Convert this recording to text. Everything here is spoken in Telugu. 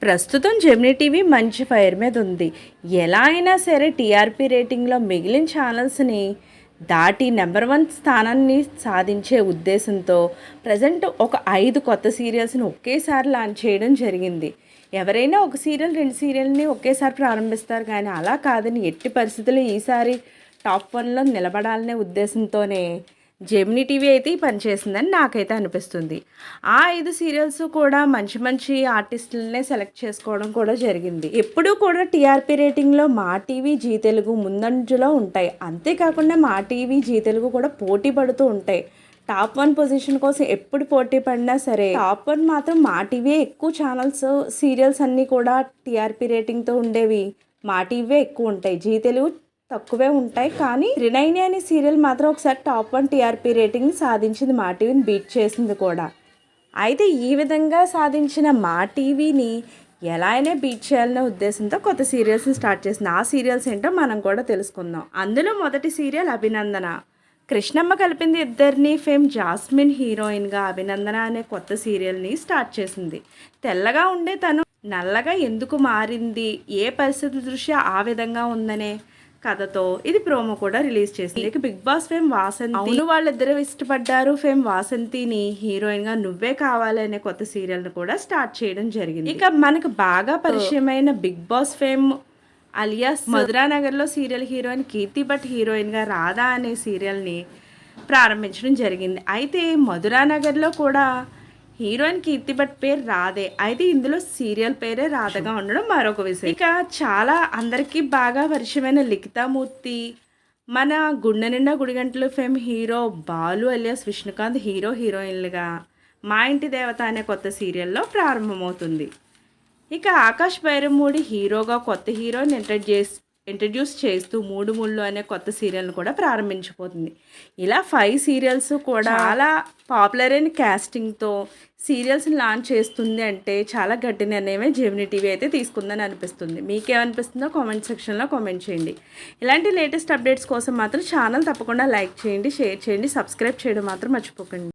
ప్రస్తుతం జెమినీ టీవీ మంచి ఫైర్ మీద ఉంది. ఎలా అయినా సరే టీఆర్పీ రేటింగ్లో మిగిలిన ఛానల్స్ని దాటి నెంబర్ 1 స్థానాన్ని సాధించే ఉద్దేశంతో ప్రజెంట్ ఒక 5 కొత్త సీరియల్స్ని ఒకేసారి లాంచ్ చేయడం జరిగింది. ఎవరైనా ఒక సీరియల్ 2 సీరియల్ని ఒకేసారి ప్రారంభిస్తారు, కానీ అలా కాదని ఎట్టి పరిస్థితుల్లో ఈసారి టాప్ 1లో నిలబడాలనే ఉద్దేశంతోనే జెమినీ టీవీ అయితే పనిచేసిందని నాకైతే అనిపిస్తుంది. ఆ 5 సీరియల్స్ కూడా మంచి మంచి ఆర్టిస్టులనే సెలెక్ట్ చేసుకోవడం కూడా జరిగింది. ఎప్పుడూ కూడా టీఆర్పీ రేటింగ్లో మా టీవీ, జీ తెలుగు ముందంజలో ఉంటాయి. అంతేకాకుండా మా టీవీ, జీ తెలుగు కూడా పోటీ పడుతూ ఉంటాయి. టాప్ 1 పొజిషన్ కోసం ఎప్పుడు పోటీ పడినా సరే టాప్ 1 మాత్రం మా టీవీ. ఎక్కువ ఛానల్స్ సీరియల్స్ అన్నీ కూడా టీఆర్పీ రేటింగ్తో ఉండేవి మా టీవీ ఎక్కువ ఉంటాయి, జీ తెలుగు తక్కువే ఉంటాయి. కానీ త్రినైని అనే సీరియల్ మాత్రం ఒకసారి టాప్ 1 టీఆర్పీ రేటింగ్ని సాధించింది, మా టీవీని బీట్ చేసింది కూడా. అయితే ఈ విధంగా సాధించిన మా టీవీని ఎలా అయినా బీట్ చేయాలనే ఉద్దేశంతో కొత్త సీరియల్స్ని స్టార్ట్ చేసింది. ఆ సీరియల్స్ ఏంటో మనం కూడా తెలుసుకుందాం. అందులో మొదటి సీరియల్ అభినందన. కృష్ణమ్మ కలిపింది ఇద్దరిని. ఫేమ్ జాస్మిన్ హీరోయిన్గా అభినందన అనే కొత్త సీరియల్ని స్టార్ట్ చేసింది. తెల్లగా ఉండే తను నల్లగా ఎందుకు మారింది, ఏ పరిస్థితుల దృష్ట్యా ఆ విధంగా ఉందనే కథతో ఇది ప్రోమో కూడా రిలీజ్ చేసింది. ఇక బిగ్ బాస్ ఫేమ్ వాసంతి. అవును, వాళ్ళిద్దరూ ఇష్టపడ్డారు. ఫేమ్ వాసంతిని హీరోయిన్గా నువ్వే కావాలి అనే కొత్త సీరియల్ని కూడా స్టార్ట్ చేయడం జరిగింది. ఇక మనకు బాగా పరిచయమైన బిగ్ బాస్ ఫేమ్ అలియాస్ మధురానగర్లో సీరియల్ హీరోయిన్ కీర్తి భట్ హీరోయిన్గా రాధా అనే సీరియల్ని ప్రారంభించడం జరిగింది. అయితే మధురానగర్లో కూడా హీరోయిన్ కీర్తి భట్ పేరు రాధే, అయితే ఇందులో సీరియల్ పేరే రాధగా ఉండడం మరొక విషయం. ఇక చాలా అందరికీ బాగా పరిచయమైన లిఖితామూర్తి, మన గుండె నిండా గుడిగంటలు fame hero Balu alias Vishnukanth హీరోయిన్లుగా మా ఇంటి దేవత అనే కొత్త సీరియల్లో ప్రారంభమవుతుంది. ఇక ఆకాష్ బైరమూడి హీరోగా కొత్త హీరోని ఇంట్రడ్యూస్ చేస్తూ మూడు ముళ్ళు అనే కొత్త సీరియల్ను కూడా ప్రారంభించబోతుంది. ఇలా 5 సీరియల్స్ కూడా చాలా పాపులర్ అయిన క్యాస్టింగ్తో సీరియల్స్ని లాంచ్ చేస్తుంది అంటే చాలా గట్టి నిర్ణయమే జెమినీ టీవీ అయితే తీసుకుందని అనిపిస్తుంది. మీకేమనిపిస్తుందో కామెంట్ సెక్షన్లో కామెంట్ చేయండి. ఇలాంటి లేటెస్ట్ అప్డేట్స్ కోసం మాత్రం ఛానల్ తప్పకుండా లైక్ చేయండి, షేర్ చేయండి, సబ్స్క్రైబ్ చేయడం మాత్రం మర్చిపోకండి.